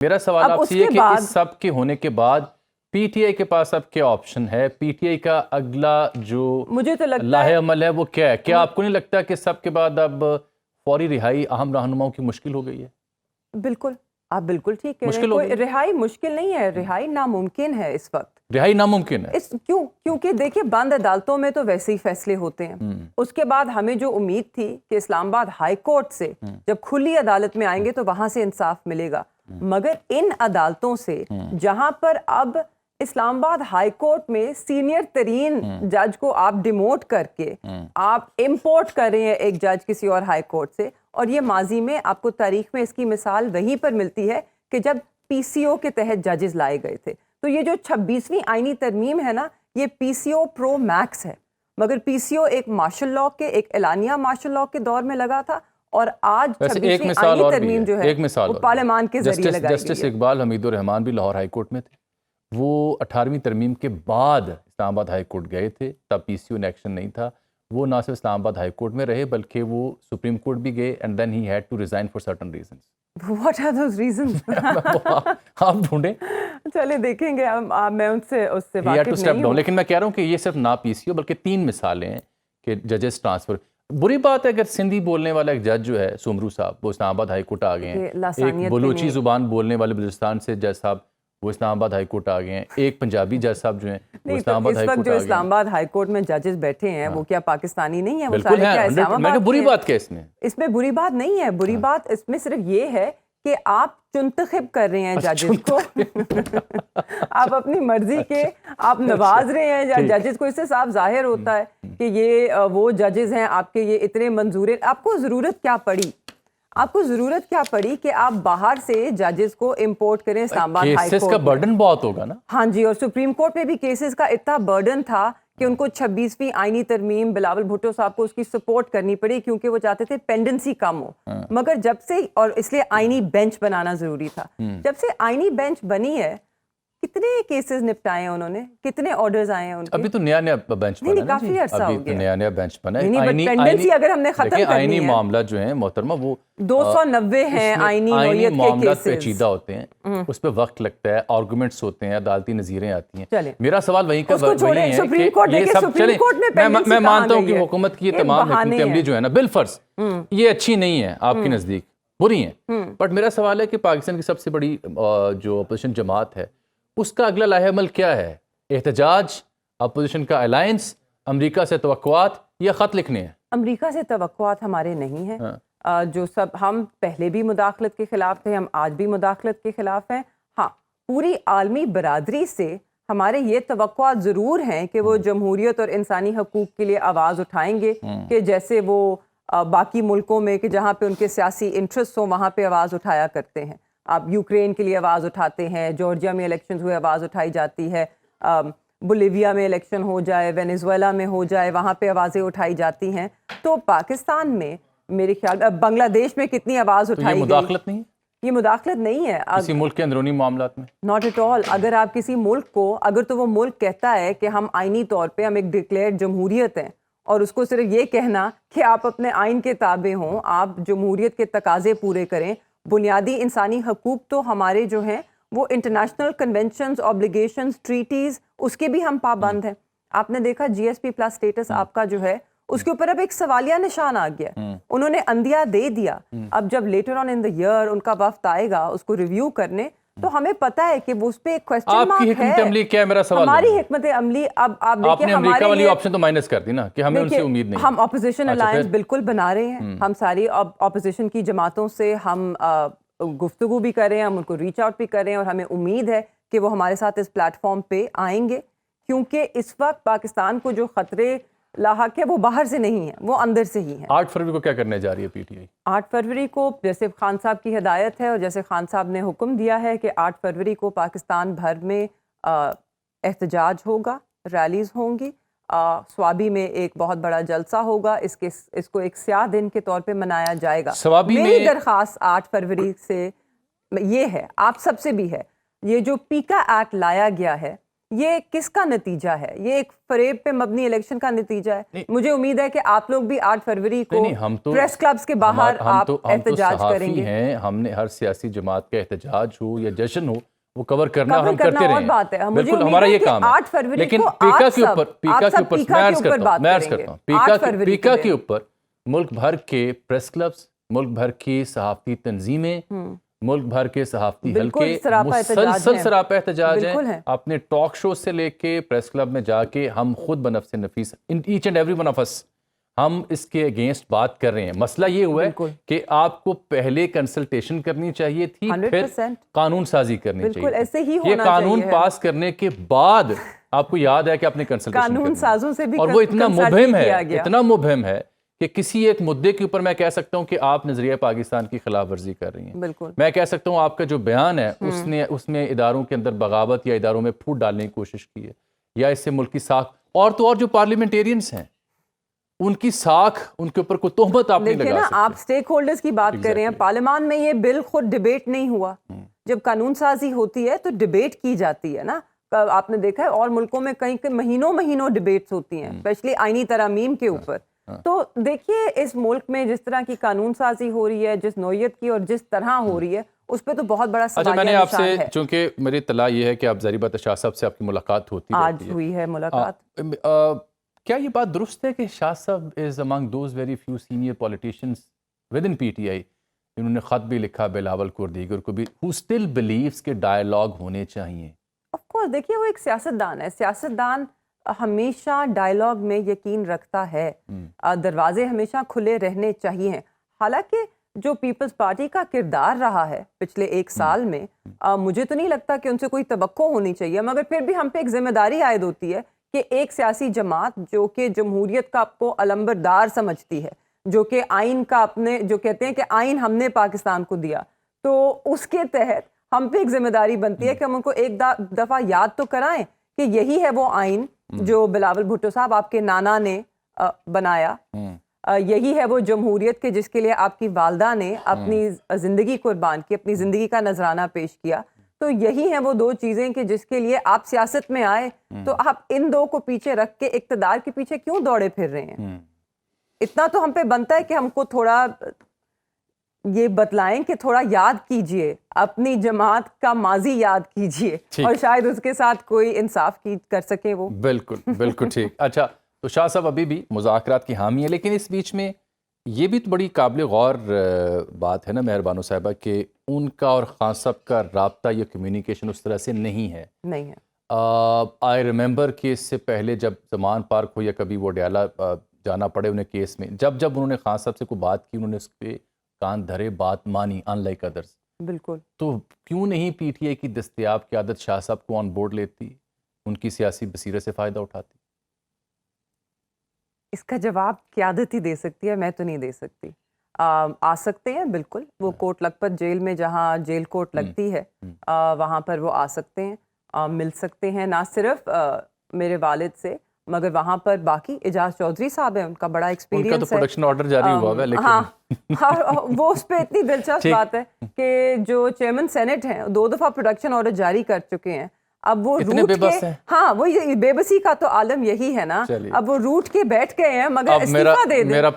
میرا سوال آپ سے یہ کہ اس سب کے ہونے کے بعد پی ٹی آئی کے پاس اب کیا آپشن ہے؟ پی ٹی آئی کا اگلا جو لاہ عمل ہے وہ کیا ہے؟ کیا آپ کو نہیں لگتا کہ سب کے بعد اب فوری رہائی اہم رہنماؤں کی مشکل ہو گئی ہے؟ بالکل، آپ بالکل ٹھیک کہہ رہے ہیں. کوئی رہائی مشکل نہیں ہے، رہائی ناممکن ہے اس وقت. رہائی ناممکن ہے کیونکہ دیکھیں بند عدالتوں میں تو ویسے ہی فیصلے ہوتے ہیں. اس کے بعد ہمیں جو امید تھی کہ اسلام آباد ہائی کورٹ سے جب کھلی عدالت میں آئیں گے تو وہاں سے انصاف ملے گا، مگر ان عدالتوں سے جہاں پر اب اسلام آباد ہائی کورٹ میں سینئر ترین جج کو آپ ڈیموٹ کر کے آپ امپورٹ کر رہے ہیں ایک جج کسی اور ہائی کورٹ سے. اور یہ ماضی میں آپ کو تاریخ میں اس کی مثال وہیں پر ملتی ہے کہ جب پی سی او کے تحت ججز لائے گئے تھے. تو یہ جو 26ویں آئینی ترمیم ہے نا، یہ پی سی او پرو میکس ہے، مگر پی سی او ایک مارشل لاء کے، ایک اعلانیہ مارشل لاء کے دور میں لگا تھا، اور آج 26ویں آئینی ترمیم جو ہے وہ پارلیمان کے ذریعے لگائی گئی ہے. جسٹس اقبال حمید الرحمان بھی لاہور ہائی کورٹ میں تھے. وہ 18ویں ترمیم کے بعد اسلام آباد ہائی کورٹ گئے تھے، تب پی سی او نے ایکشن نہیں تھا. وہ نہ صرف اسلام آباد ہائی کورٹ میں رہے بلکہ وہ سپریم کورٹ بھی گئے and then he had to resign for certain reasons. What are those reasons? آپ ڈھونڈیں. چلے دیکھیں گے، میں ان سے واقف نہیں ہوں. لیکن میں کہہ رہا ہوں کہ یہ صرف نہ پی سی او بلکہ 3 مثالیں ہیں کہ ججز ٹرانسفر. بری بات ہے اگر سندھی بولنے والا ایک جج جو ہے سومرو صاحب، وہ اسلام آباد ہائی کورٹ آ گئے ہیں. ایک بلوچی زبان بولنے والے بلوچستان سے جج صاحب وہ اسلام آباد ہائی کورٹ آ گئے ہیں. ایک پنجابی جج صاحب جو ہیں وہ اسلام آباد ہائی کورٹ آ گئے ہیں. اس وقت جو اسلام آباد ہائی کورٹ میں ججز بیٹھے ہیں وہ کیا پاکستانی نہیں ہیں؟ بالکل ہیں. میں کہ بری بات کیا اس میں بری بات نہیں ہے. بری بات اس میں صرف یہ ہے کہ آپ چنتخب کر رہے ہیں ججز کو. آپ اپنی مرضی کے آپ نواز رہے ہیں ججز کو. اس سے صاف ظاہر ہوتا ہے کہ یہ وہ ججز ہیں آپ کے، یہ اتنے منظور. آپ کو ضرورت کیا پڑی؟ آپ کو ضرورت کیا پڑی کہ آپ باہر سے ججز کو امپورٹ کریں اسلام آباد ہائی کورٹ؟ کیسز کا برڈن بہت ہوگا نا. ہاں جی، اور سپریم کورٹ میں بھی کیسز کا اتنا برڈن تھا کہ ان کو 26ویں آئینی ترمیم بلاول بھٹو صاحب کو اس کی سپورٹ کرنی پڑی کیونکہ وہ چاہتے تھے پینڈنسی کم ہو. مگر جب سے، اور اس لیے آئینی بینچ بنانا ضروری تھا، جب سے آئینی بینچ بنی ہے کتنے کیسز نپٹائے ہیں انہوں نے، کتنے آرڈرز آئے ہیں ان کے؟ ابھی تو نیا بینچ بنا ہے. کافی عرصہ ہو گیا. نیا بینچ بنا ہے. پینڈنسی اگر ہم نے ختم کرنی ہے، آئینی معاملات جو ہیں محترمہ وہ 290 ہیں آئینی نوعیت کے معاملات پیچیدہ ہوتے ہیں، اس پہ وقت لگتا ہے، آرگومنٹس ہوتے ہیں، عدالتی نظیریں آتی ہیں. میرا سوال وہیں کا وہی ہے کہ یہ سب چلے. میں مانتا ہوں کہ حکومت کی یہ تمام حکمت عملی جو ہے نا بالفرض یہ اچھی نہیں ہے، آپ کی نزدیک بری ہیں، بٹ میرا سوال ہے کہ پاکستان کی سب سے بڑی جو اپوزیشن جماعت ہے اس کا اگلا لاہ عمل کیا ہے؟ احتجاج، اپوزیشن کا الائنس، امریکہ سے توقعات یا خط لکھنے ہیں؟ امریکہ سے توقعات ہمارے نہیں ہیں. جو سب ہم پہلے بھی مداخلت کے خلاف تھے، ہم آج بھی مداخلت کے خلاف ہیں. ہاں، پوری عالمی برادری سے ہمارے یہ توقعات ضرور ہیں کہ وہ جمہوریت اور انسانی حقوق کے لیے آواز اٹھائیں گے، کہ جیسے وہ باقی ملکوں میں کہ جہاں پہ ان کے سیاسی انٹرسٹ ہوں وہاں پہ آواز اٹھایا کرتے ہیں. آپ یوکرین کے لیے آواز اٹھاتے ہیں، جارجیا میں الیکشنز ہوئے آواز اٹھائی جاتی ہے، بولیویا میں الیکشن ہو جائے، وینیزویلا میں ہو جائے، وہاں پہ آوازیں اٹھائی جاتی ہیں. تو پاکستان میں میرے خیال بنگلہ دیش میں کتنی آواز اٹھائی گئی. یہ مداخلت نہیں ہے؟ یہ مداخلت نہیں ہے کسی ملک کے اندرونی معاملات میں. Not at all. اگر آپ کسی ملک کو، اگر تو وہ ملک کہتا ہے کہ ہم آئینی طور پہ ہم ایک ڈکلیئرڈ جمہوریت ہیں، اور اس کو صرف یہ کہنا کہ آپ اپنے آئین کے تابع ہوں، آپ جمہوریت کے تقاضے پورے کریں، بنیادی انسانی حقوق تو ہمارے جو ہیں وہ انٹرنیشنل کنونشنز، آبلیگیشنز، ٹریٹیز، اس کے بھی ہم پابند ہیں. آپ نے دیکھا جی ایس پی پلس اسٹیٹس آپ کا جو ہے اس کے اوپر اب ایک سوالیہ نشان آ گیا. انہوں نے اندیا دے دیا. اب جب later on in the year ان کا وفد آئے گا اس کو ریویو کرنے، تو ہمیں پتہ ہے کہ وہ اس پہ ایک کوسچن مارک ہے. آپ کی حکمت عملی کیا ہے؟ میرا سوال ہماری حکمت عملی اب آپ دیکھیں، امریکہ والی آپشن تو مائنس کر دی نا کہ ہمیں ان سے امید نہیں. ہم اپوزیشن الائنس بالکل بنا رہے ہیں. ہم ساری اپوزیشن کی جماعتوں سے ہم گفتگو بھی کر رہے ہیں، ہم ان کو ریچ آؤٹ بھی کر رہے ہیں، اور ہمیں امید ہے کہ وہ ہمارے ساتھ اس پلیٹ فارم پہ آئیں گے، کیونکہ اس وقت پاکستان کو جو خطرے لاحق ہے وہ باہر سے نہیں ہیں، وہ اندر سے ہی ہیں. 8 فروری کو کیا کرنے جا رہی ہے پی ٹی آئی؟ 8 فروری کو جیسے خان صاحب کی ہدایت ہے اور جیسے خان صاحب نے حکم دیا ہے کہ 8 فروری کو پاکستان بھر میں احتجاج ہوگا، ریلیز ہوں گی، سوابی میں ایک بہت بڑا جلسہ ہوگا. اس کو ایک سیاہ دن کے طور پہ منایا جائے گا. میری درخواست 8 فروری سے یہ ہے، آپ سب سے بھی ہے، یہ جو پیکا ایکٹ لایا گیا ہے یہ کس کا نتیجہ ہے؟ یہ ایک فریب پہ مبنی الیکشن کا نتیجہ ہے. مجھے امید ہے کہ آپ لوگ بھی 8 فروری کو پریس کلبز کے باہر آپ احتجاج کریں گے. ہم نے ہر سیاسی جماعت کا احتجاج ہو یا جشن ہو وہ کور کرنا اور ہم کرتے رہے ہیں. بالکل ہمارا یہ کام ہے. لیکن پیکا کے اوپر میں عرض کرتا ہوں پیکا کے اوپر ملک بھر کے پریس کلبز، ملک بھر کی صحافتی تنظیمیں، ملک بھر کے صحافتی حلقے مسلسل سراپا احتجاج ہیں. اپنے ٹاک شو سے لے کے پریس کلب میں جا کے ہم خود بنفس نفیس each and every one of us ہم اس کے اگینسٹ بات کر رہے ہیں. مسئلہ یہ ہوا ہے کہ آپ کو پہلے کنسلٹیشن کرنی چاہیے تھی، پھر قانون سازی کرنی چاہیے تھی. یہ قانون پاس کرنے کے بعد آپ کو یاد ہے کہ آپ نے کنسلٹیشن کرنی، اور وہ اتنا مبہم ہے کہ کسی ایک مدعے کے اوپر میں کہہ سکتا ہوں کہ آپ نظریہ پاکستان کی خلاف ورزی کر رہی ہیں. میں کہہ سکتا ہوں آپ کا جو بیان ہے اس میں اداروں کے اندر بغاوت یا اداروں میں پھوٹ ڈالنے کی کوشش کی ہے، یا اس سے ملک کی ساکھ اور تو اور جو پارلیمنٹیرینز ہیں ان کی ساکھ، ان کے اوپر کوئی تہمت آپ نہیں لگا سکتے. آپ سٹیک ہولڈرز کی بات کر رہے ہیں. پارلیمان میں یہ بل خود ڈیبیٹ نہیں ہوا. جب قانون سازی ہوتی ہے تو ڈیبیٹ کی جاتی ہے نا. آپ نے دیکھا ہے اور ملکوں میں کئی مہینوں ڈیبیٹس ہوتی ہیں، اسپیشلی آئینی ترامیم کے اوپر. تو دیکھیے اس ملک میں جس طرح کی قانون سازی ہو رہی ہے، جس نوعیت کی اور جس طرح ہو رہی ہے، اس پہ تو بہت بڑا سوالیہ نشان ہے. میں نے آپ سے، چونکہ میری اطلاع یہ ہے کہ آپ ظاہری بات شاہ صاحب سے آپ کی ملاقات ہوتی ہے، آج ہوئی ہے ملاقات. کیا یہ بات درست ہے کہ شاہ صاحب is among those very few senior politicians with in P T I انہوں نے خط بھی لکھا بلاول کو اور دیگر کو بھی who still believes کہ ڈائیلاگ ہونے چاہیے؟ آف کورس دیکھیے وہ ایک سیاستدان ہے. سیاستدان ہمیشہ ڈائیلاگ میں یقین رکھتا ہے. دروازے ہمیشہ کھلے رہنے چاہیے. حالانکہ جو پیپلز پارٹی کا کردار رہا ہے پچھلے 1 سال میں، مجھے تو نہیں لگتا کہ ان سے کوئی توقع ہونی چاہیے، مگر پھر بھی ہم پہ ایک ذمہ داری عائد ہوتی ہے کہ ایک سیاسی جماعت جو کہ جمہوریت کا کو علمبردار سمجھتی ہے، جو کہ آئین کا اپنے، جو کہتے ہیں کہ آئین ہم نے پاکستان کو دیا، تو اس کے تحت ہم پہ ایک ذمہ داری بنتی ہے کہ ہم ان کو ایک دفعہ یاد تو کرائیں کہ یہی ہے وہ آئین جو بلاول بھٹو صاحب آپ کے نانا نے بنایا، یہی ہے وہ جمہوریت کے جس کے لیے آپ کی والدہ نے اپنی زندگی قربان کی، اپنی زندگی کا نذرانہ پیش کیا. تو یہی ہیں وہ 2 چیزیں کہ جس کے لیے آپ سیاست میں آئے. تو آپ ان 2 کو پیچھے رکھ کے اقتدار کے پیچھے کیوں دوڑے پھر رہے ہیں؟ اتنا تو ہم پہ بنتا ہے کہ ہم کو تھوڑا یہ بتلائیں کہ تھوڑا یاد کیجئے، اپنی جماعت کا ماضی یاد کیجئے، اور شاید اس کے ساتھ کوئی انصاف کر سکے وہ. بالکل ٹھیک. اچھا، تو شاہ صاحب ابھی بھی مذاکرات کی حامی ہے، لیکن اس بیچ میں یہ بھی تو بڑی قابل غور بات ہے نا مہربانو صاحبہ کہ ان کا اور خان صاحب کا رابطہ یا کمیونیکیشن اس طرح سے نہیں ہے. آئی ریممبر کہ اس سے پہلے جب زمان پارک ہو یا کبھی وہ ڈیالہ جانا پڑے انہیں کیس میں، جب انہوں نے خان صاحب سے کوئی بات کی انہوں نے اس پہ کان دھرے بات مانی، ان لائک ادرس. بالکل. تو کیوں نہیں پی ٹی آئی کی دستیاب قیادت شاہ صاحب کو آن بورڈ لیتی، ان کی سیاسی بصیرت سے فائدہ اٹھاتی؟ اس کا جواب قیادت ہی دے سکتی ہے، میں تو نہیں دے سکتی. آ سکتے ہیں بالکل، وہ کوٹ لکھپت جیل میں جہاں جیل کوٹ لگتی ہے وہاں پر وہ آ سکتے ہیں، مل سکتے ہیں، نہ صرف میرے والد سے مگر وہاں پر باقی اعجاز چودھری صاحب ہیں، ان کا بڑا ایکسپیرینس ہے. ان کا تو پروڈکشن آرڈر جاری ہوا ہے، لیکن ہاں وہ اس پہ اتنی دلچسپ بات ہے کہ جو چیئرمین سینٹ ہیں 2 دفعہ پروڈکشن آرڈر جاری کر چکے ہیں. اب وہ روٹ کے، ہاں وہ بے بسی کا تو عالم یہی ہے نا، اب وہ روٹ کے بیٹھ گئے ہیں مگر استعفیٰ دے دیں. میرا